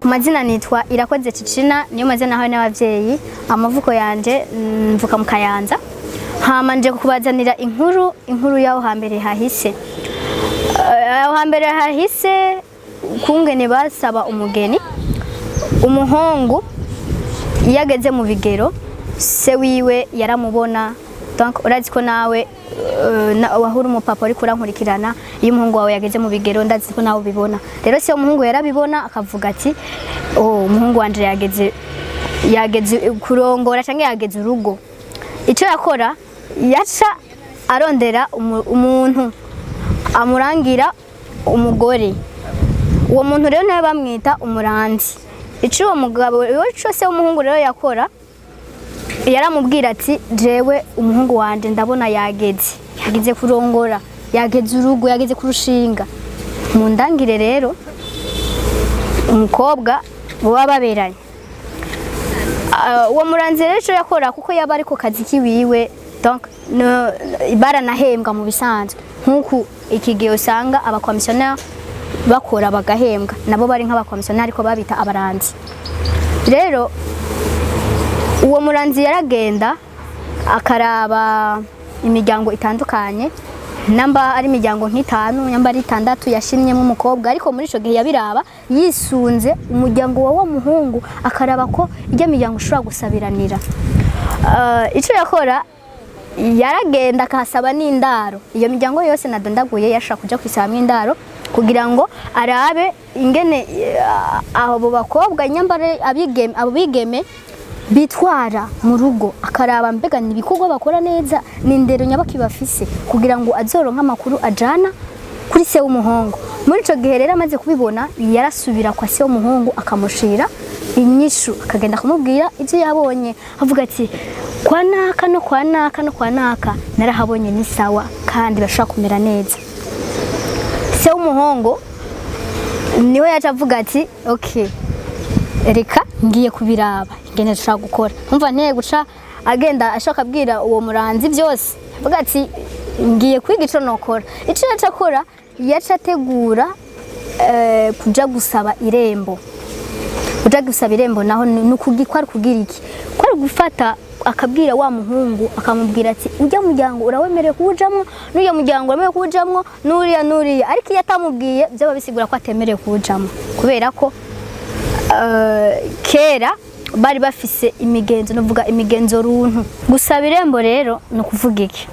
Mazina nitwa Irakoze Cicina, niyo mazina hawe n'abavyeyi. Amavuko yanje mvuka mu Kayanza. Hamanje kubazanira inkuru yaho hambere hahise. Aho hambere hahise kungene basaba umugeni. Umuhungu yageze mu bigero, se wiwe yaramubona. Donc urazi ko nawe wahura umupapa uri kurankurikirana iyo umuhungu wawe yageze mu bigero, ndazi ko nawe bibona. Rero se umuhungu yarabibona akavuga ati umuhungu wanje yageze kurongora cyangwa yageze urugo. Icyo yakora yaca arondera umuntu amurangira umugore. Uwo muntu rero nawe bamwita umuranzi. Icyo uwo mugabo cyose umuhungu rero yakora yaramubwira ati jewe umuhungu wanje ndabona yageze kurongora, yageze urugo, yageze kurushinga. Mu ndangire rero umukobwa baba baberanye. Uwo muranzi rero icyo yakora kuko yaba ari ku kazi kiwiwe, donc baranahembwa mu bisanzwe nkuko iki gihe usanga abakomisiyoneri bakora bagahembwa, nabo bari nk'abakomisiyoneri ariko babita abaranzi. Rero uwo muranzi yaragenda akaraba imiryango itandukanye, namba ari imiryango nk'itanu, namba ari 6 yashimyemo umukobwa, ariko muri ico gihe yabiraba yisunze umuryango wa muhungu, akaraba ko ijya miryango ushobora gusabiranira. Ico yakora yaragenda akasaba n'indaro. Iyo miryango yose nadondaguye yashaka kuja kwisaba indaro kugira ngo arabe ingene abo bakobwa nyambare abigeme bitwara mu rugo, akaraba mbega nibikogwa bakora neza, n'indero nyabaki bafise kugira ngo azoronka makuru ajana kuri se w'umuhungu. Muri ico gihe rero amaze kubibona yarasubira kwa se w'umuhungu akamushira inyishu, akagenda kumubwira ivyo yabonye, avuga ati kwa naka no kwa naka no kwa naka narahabonye ni sawa kandi bashaka kumera neza. Se w'umuhungu niwe yaje avuga ati okay, reka ngiye kubiraba ingene dushaka gukora. Umva nteye guca agenda ashaka abwira uwo muranzi byose, avuga ati ngiye kwiga ico nokora. Ico yacakora yacategura kuja gusaba irembo. Kuja gusaba irembo naho nukugikwara kugira iki? Kwari gufata akabwira wa muhungu akamubwira ati ujya muryango urawemereye kujamwo, n'uyo muryango urawemereye kujamwo, nuriya ariko iyo atamubwiye byaba bisigura ko atemereye kujamwo, kubera ko kera bari bafise imigenzo, novuga imigenzo runtu. Gusaba irembo rero no kuvuga iki?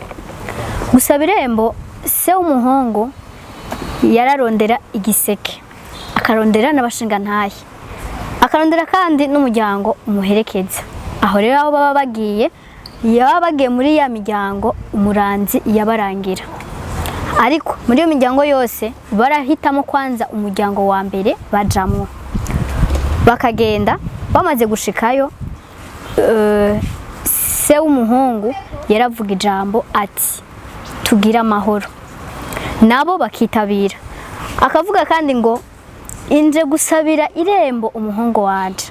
Gusaba irembo se w'umuhungu yararondera igiseke, akarondera n'abashinga ntahe, akarondera kandi n'umuryango umuherekeza. Aho rero aho baba bagiye muri ya miryango umuranzi yabarangira. Ariko muri iyo miryango yose barahitamo kwanza umuryango wa mbere bajamwo. Bakagenda bamaze gushikayo, se w'umuhungu yaravuga ijambo ati tugira amahoro, nabo bakitabira. Akavuga kandi ngo inje gusabira irembo umuhungu wanje,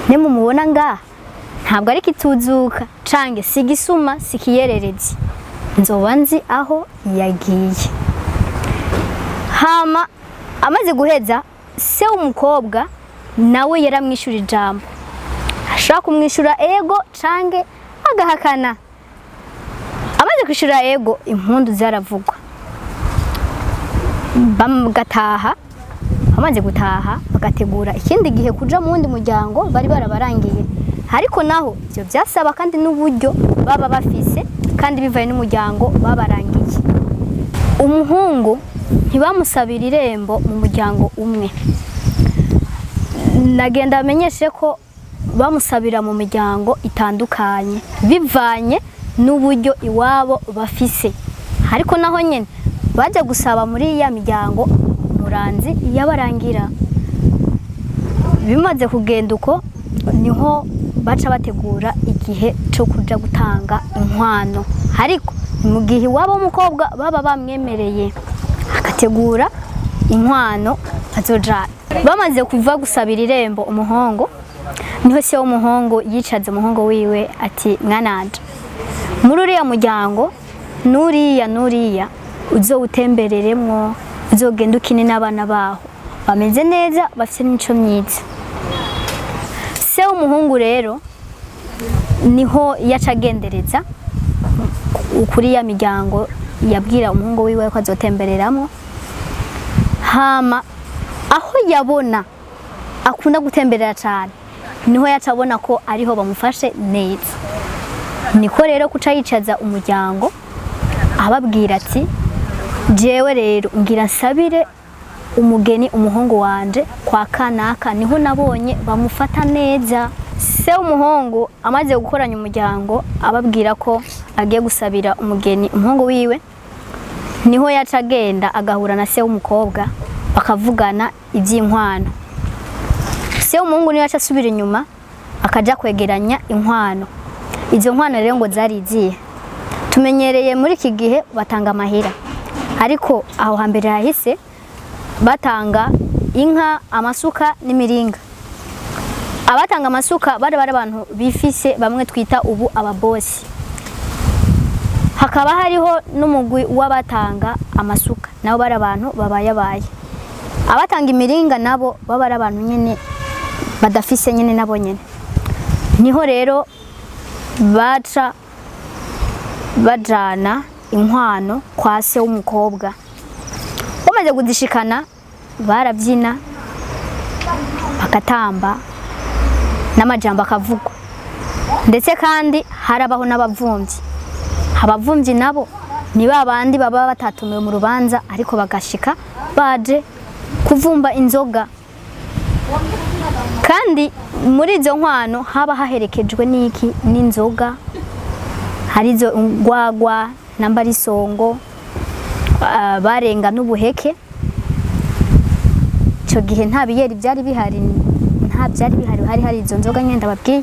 nimumubona ngaha ntabwo ari kituzuka cange sigisuma sikiyererezi, nzoba nzi aho yagiye. Hama amaze guheza se w'umukobwa nawe yaramwishura ijambo, ashaka kumwishura ego cange agahakana. Amaze kwishura ego impundu zaravugwa, bamugataha. Amaze gutaha bagategura ikindi gihe kuja mu wundi muryango bari barabarangiye, ariko naho byo byasaba kandi n'uburyo baba bafise kandi bivaye n'umuryango babarangiye. Umuhungu ntibamusabira irembo mu muryango umwe, nagenda amenyeshe ko bamusabira mu miryango itandukanye bivanye n'uburyo iwabo bafise. Ariko naho nyene baje gusaba muri ya miryango umuranzi yabarangira. Bimaze kugenda uko niho baca bategura igihe cyo kuja gutanga inkwano, ariko mu gihe iwabo w'umukobwa baba bamwemereye akategura inkwano azojana. Bamaze kuva gusabira irembo umuhungu, niho se w'umuhungu yicaze umuhungu wiwe ati mwananje, muri uriya muryango nuriya uzowutembereremwo, uzogenda ukine n'abana baho, bameze neza bafite n'imico myiza. Se w'umuhungu rero niho yacagendereza ukuri ya miryango yabwira umuhungu wiwe ko azotembereramo, hama aho yabona akunda gutemberera cyane niho yacabona ko ariho bamufashe neza. Niko rero kuca yicaza umuryango ababwira ati jewe rero ngira nsabire umugeni umuhungu wanje kwa kanaka, niho nabonye bamufata neza. Se w'umuhungu amaze gukoranya umuryango ababwira ko agiye gusabira umugeni umuhungu wiwe, niho yacagenda agahura na se w'umukobwa bakavugana iby'inkwano. Se w'umuhungu niyo yacasubira inyuma akaja kwegeranya inkwano. Izo nkwano rero ngo zari izihe? Tumenyereye muri iki gihe batanga amahera, ariko aho hambere hahise batanga inka, amasuka n'imiringa. Abatanga amasuka bari abantu bifise bamwe twita ubu ababosi. Hakaba hariho n'umugwi w'abatanga amasuka, nabo bari abantu babayabaye. Abatanga imiringa nabo bari abantu nyene badafise nyene nabo nyene. Niho rero baca bajana inkwano kwa se w'umukobwa. Bamaze kudishikana barabyina bakatamba n'amajambo akavugwa, ndetse kandi harabaho n'abavumvyi. Abavumvyi nabo ni babandi baba batatumiwe mu rubanza ariko bagashika baje kuvumba inzoga, kandi muri izo nkwano haba haherekejwe n'iki n'inzoga, harizo ngwagwa n'ambarisongo, barenga n'ubuheke. Ico gihe nta biyeri byari bihari, hari izo nzoga nyenda babwiye.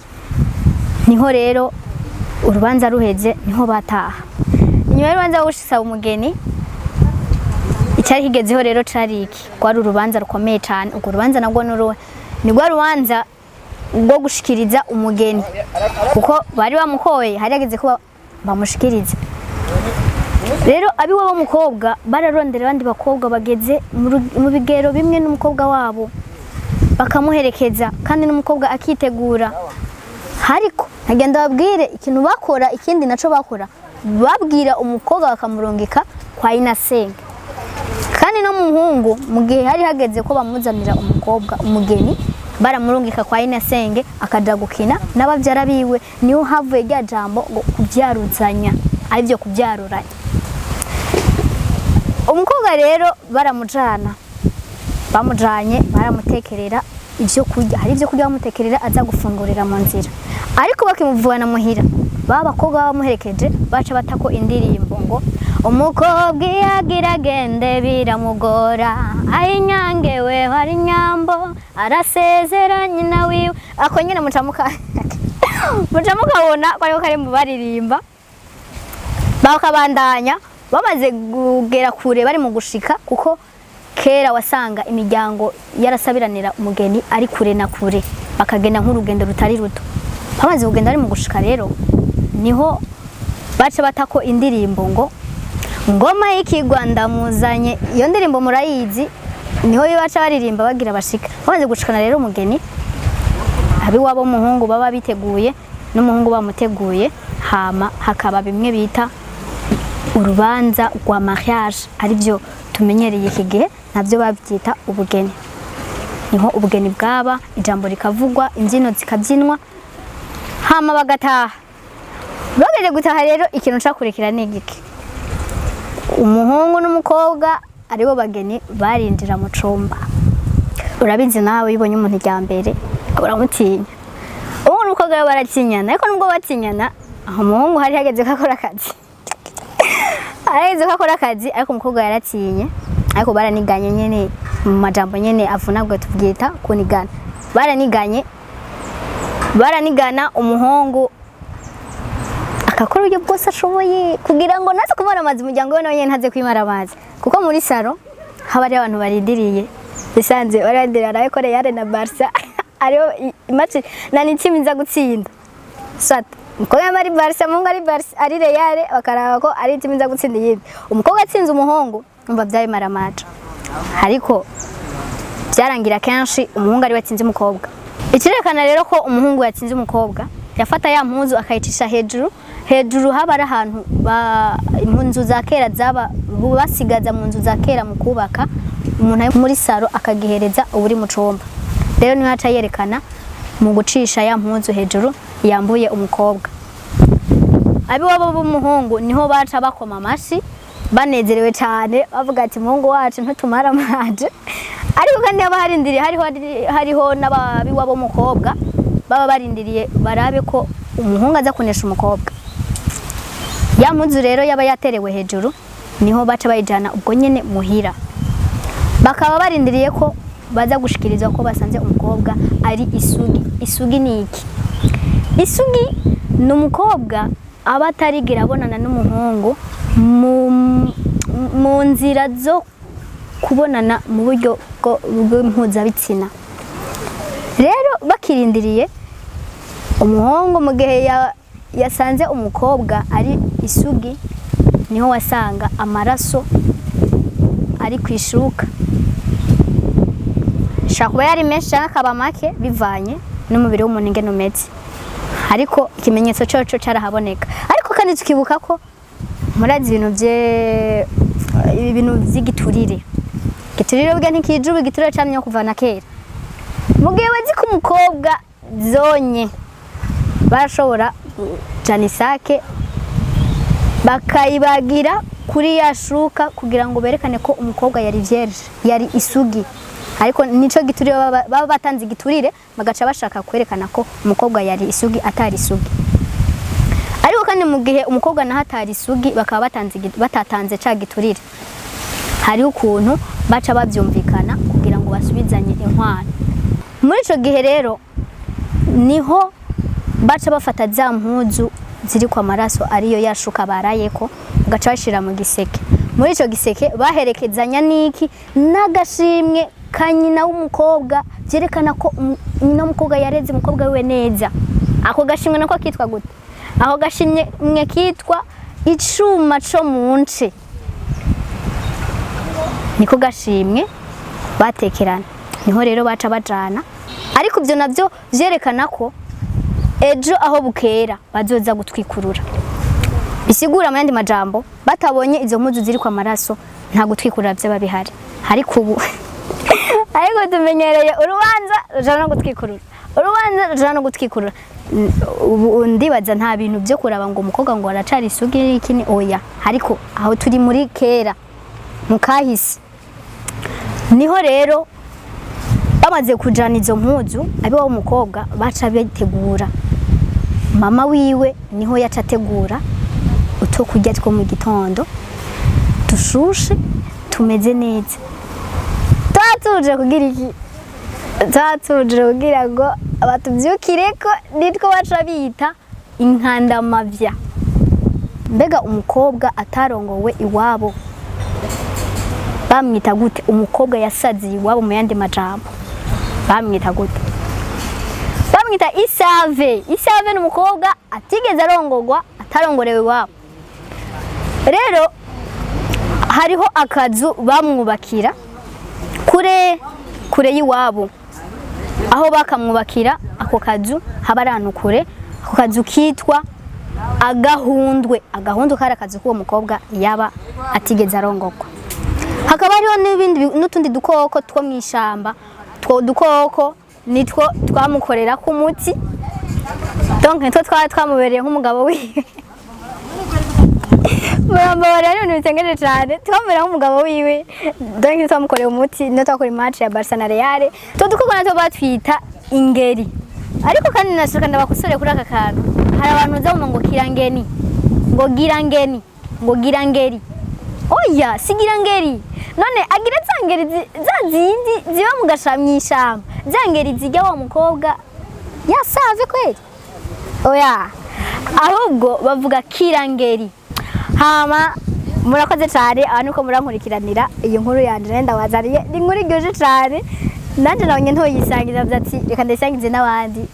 Niho rero urubanza ruheze niho bataha. Inyuma y'urubanza gushisa umugeni, icyari kigezeho rero cari iki? Kwari urubanza rukomeye cyane. Urwo rubanza nabwo ni rwa rubanza rwo gushikiriza umugeni, kuko bari bamukoye hari yageze ko bamushikiriza. Rero abiwe b'umukobwa bararondera abandi bakobwa bageze mu bigero bimwe n'umukobwa wabo bakamuherekeza, kandi n'umukobwa akitegura. Hariko agenda babwire ikintu bakora, ikindi naco bakora babwira umukobwa bakamurungika kwa inasenge. Kandi no muhungu mu gihe hari hageze ko bamuzanira umukobwa umugeni, baramurungika kwa inasenge akaja gukina n'abavyara biwe. Niho havuye rya jambo ngo kubyaruzanya, aribyo kubyaruranya. Umukobwa rero bamujanye baramutekerera ivyo kurya, hari ivyo kurya bamutekerera aza gufungurira mu nzira. Ariko bakimuvana muhira bakobwa bamuherekeje baca batako indirimbo ngo umukobwa yagira gende biramugora, ayinyange we hari nyambo arasezera nyina wiwe. Ako nyine mucamuka bona ko kari mu baririmba bakabandanya. Bamaze kugera kure bari mu gushika, kuko kera wasanga imiryango yarasabiranira umugeni ari kure na kure, bakagenda nk'urugendo rutari ruto. Bamaze kugenda ari mu gushika rero niho baca batako indirimbo ngo ngoma y'ikigwanda muzanye. Iyo ndirimbo murayizi, niho baca baririmba bagira bashika. Bamaze gushikana rero umugeni, abi wabo muhungu baba biteguye n'umuhungu bamuteguye, hama hakaba bimwe bita urubanza rwa mariage, aribyo tumenyereye iki gihe, nabyo babyita ubugeni. Niho ubugeni bwaba, ijambo rikavugwa, imbyino zikabyinwa, hama bagataha. Bageze gutaha rero ikintu cakurikira ni igiki? Umuhungu n'umukobwa aribo bageni barindira mu cumba. Urabizi nawe ibonye umuntu rya mbere uramutinya. Ubu n'umukobwa barakinyana, ariko nubwo batinyana, aho umuhungu hari hageze kakora akazi. Areze kakora akazi, ariko umukobwa yaratinye. Ariko baraniganye nyene mu majambo nyene avunabwe tuvyita kunigana. Baranigana umuhungu akakora uburyo bwose ashoboye kugira ngo naze kumara amazi umuryango we nawe ntaze kwimara amazi, kuko muri saro haba ari abantu barindiriye. Bisanze barandira ariko Real na Barca ariyo match nani team nza gutsinda. Sat umukobwa ari Barca, mungu ari Barca, ari Real, bakaraba ko ari team nza gutsinda yindi. Umukobwa atsinze umuhungu umva byaye maramaca. Ariko byarangira kenshi umuhungu ari watsinze umukobwa. Ikirekana rero ko umuhungu yatsinze umukobwa yafata ya mpuzu akayicisha hejuru haba ari ahantu impunzu za kera zaba basigaza mu nzu za kera mu kubaka umuntu ari muri saro akagihereza uburi mu cumba. Rero niho aca yerekana mu gucisha ya mpuzu hejuru yambuye umukobwa. Abiwabo b'umuhungu niho baca bakoma amashi banezerewe cyane bavuga ati umuhungu wacu ntutumara amaje. Ariko kandi yaba harindiriye hariho n'ababiwabo b'umukobwa baba barindiriye barabe ko umuhungu aza kunesha umukobwa. Ya mpuzu rero yaba yaterewe hejuru niho baca bayijana ubwo nyene muhira. Bakaba barindiriye ko baza gushikirizwa ko basanze umukobwa ari isugi. Isugi ni iki? Isugi ni umukobwa aba atarigira abonana n'umuhungu mu nzira zo kubonana mu buryo bw'impuzabitsina. Rero bakirindiriye umuhungu mu gihe yasanze umukobwa ari isugi niho wasanga amaraso ari kwishuka. Shakuba yari menshi akaba make bivanye n'umubiri w'umuntu ingene umeze. Ariko ikimenyetso cyoco carahaboneka. Ariko kandi tukibuka ko murazi ibintu by'igiturire. Giturire bwa ntikijuba igiturire camye kuva na kera. Mugihe wazi ko umukobwa zonye bashobora janisake bakayibagira kuri yashuka kugira ngo berekane ko umukobwa yari vierge, yari isugi. Ariko nico giturire baba batanze igiturire bagaca bashaka kwerekana ko umukobwa yari isugi atari isugi. Ariko kandi mu gihe umukobwa naho atari isugi bakaba batatanze ca giturire, hari ukuntu baca bavyumvikana kugira ngo basubizanye inkwano. Muri ico gihe rero niho baca bafata za mpuzu ziri kwa maraso ariyo yashuka barayeko bagaca bashira mu giseke. Muri ico giseke baherekezanya niki n'agashimwe kanyina w'umukobwa byerekana ko nyina w'umukobwa yareze umukobwa we neza. Ako gashimwe nako kitwa gute? Aho gashimwe kitwa icuma co munce. Niko gashimwe batekerana. Niho rero baca bajana. Ariko ibyo navyo byerekana ko ejo aho bukera bazoza gutwikurura. Bisigura mu yandi majambo batabonye izo mpuzu ziri kwa maraso nta gutwikurura byaba bihari. Ariko ubu ariko tumenyereye urubanza rujana no gutwikurura. Urubanza rujana no gutwikurura. Ubu ndibaza nta bintu byo kuraba ngo umukobwa ngo aracari isugi ikini oya. Ariko aho turi muri kera mu kahise niho rero bamaze kujana izo mpuzu abe wa umukobwa baca bitegura. Mama wiwe niho yaca ategura uto kurya two mu gitondo dushushe tumeze neza. Tatuje kugira iki? Tatuje kugira ngo abatuvyukireko nitwo baca bita inkandamavya. Mbega umukobwa atarongowe iwabo bamwita gute? Umukobwa yasaziye iwabo mu yandi majambo bamwita gute? Bamwita isave. Isave ni umukobwa atigeze arongorwa atarongorewe iwabo. Rero hariho akazu bamwubakira kure y'iwabo. Aho bakamwubakira ako kazu haba arantu kure. Ako kazu kitwa agahundwe. Agahundwe kari akazu k'uwo mukobwa yaba atigeze arongorwa. Hakaba hariho n'utundi dukoko two mwishamba. Two dukoko nitwo twamukorera ku muti. Donc nitwo twamubereye nk'umugabo wiwe. Muramba rero nibitengeje cyane. Twamera nk'umugabo wiwe. Donc twamukoreye umuti no twakora match ya Barca na Real. Two dukoko natwo batwita ingeri. Ariko kandi nashaka ndabakusore kuri aka kantu. Hari abantu zavuga ngo kirangeni. Ngo girangeni. Ngo girangeri. Oya, sigirangeri. None agira zangeri zazindi ziba mu gashamyishamba. Zangeri zijya wa mukobwa yasave kweli. Oya. Ahubwo bavuga kirangeri. Hama murakoze cyane abantu ko murankurikiranira iyo nkuru yanje nenda wazariye ni nkuru iryoje cyane. Nanje nabonye ntoyisangiza byati reka ndayisangize n'abandi